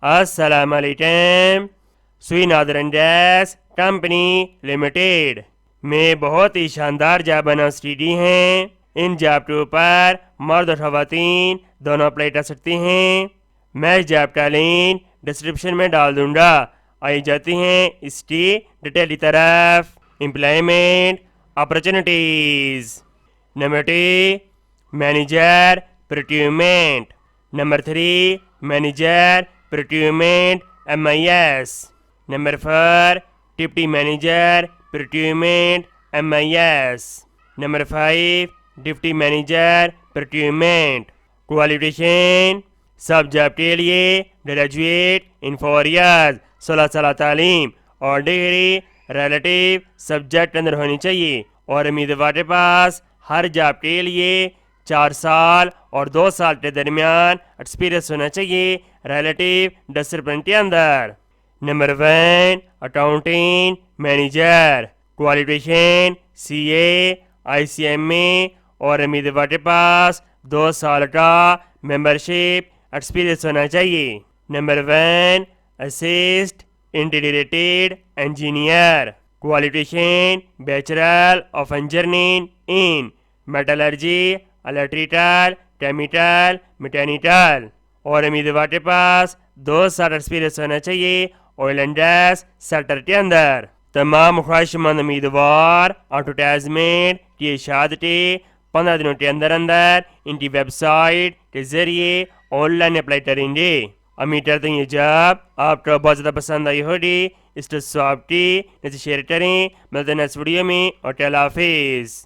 अस्सलाम वालेकुम। सुई नादर इंडेक्स कंपनी लिमिटेड में बहुत ही शानदार जॉब अनाउंसडी हैं। इन जॉब के ऊपर मर्द और ख़वातीन दोनों अप्लाई कर सकती हैं। मैं इस जॉब का लिंक डिस्क्रिप्शन में डाल दूंगा। आई जाती हैं इसकी डिटेल की तरफ। Employment opportunities. Number 2 manager procurement. Number 3 manager procurement MIS। Number 4 deputy manager procurement MIS। Number 5 deputy manager procurement. Qualification सब जॉब के लिए ग्रेजुएट इन 4 ईयर्स 16 साल तालीम और डिग्री रिलेटिव सब्जेक्ट अंदर होनी चाहिए और उम्मीदवार के पास हर जॉब के लिए 4 साल और 2 साल के दरमियान एक्सपीरियंस होना चाहिए रिलेटिव डिसिप्लिन के अंदर। Number 1 accounting manager. Qualification CA ICMA और उम्मीदवार के पास 2 साल का मेंबरशिप एक्सपीरियंस होना चाहिए। Number 1 assist integrated engineer. Qualification bachelor of engineering in metallurgy electrical chemical mechanical और उम्मीदवार के पास 2 साल एक्सपीरियंस होना चाहिए ऑयल एंड गैस सेक्टर के अंदर। तमाम ख्वाहिशमंद उम्मीदवार एडवर्टाइजमेंट की इशादते 15 दिनों के अंदर अंदर इनकी वेबसाइट के जरिए ऑनलाइन अप्लाई करेंगे। उम्मीद करते हैं ये जॉब आपको बहुत ज़्यादा पसंद आई होगी। इस जॉब की शेयर करें। मिलते हैं नेक्स्ट वीडियो में और अल्लाह हाफिज़।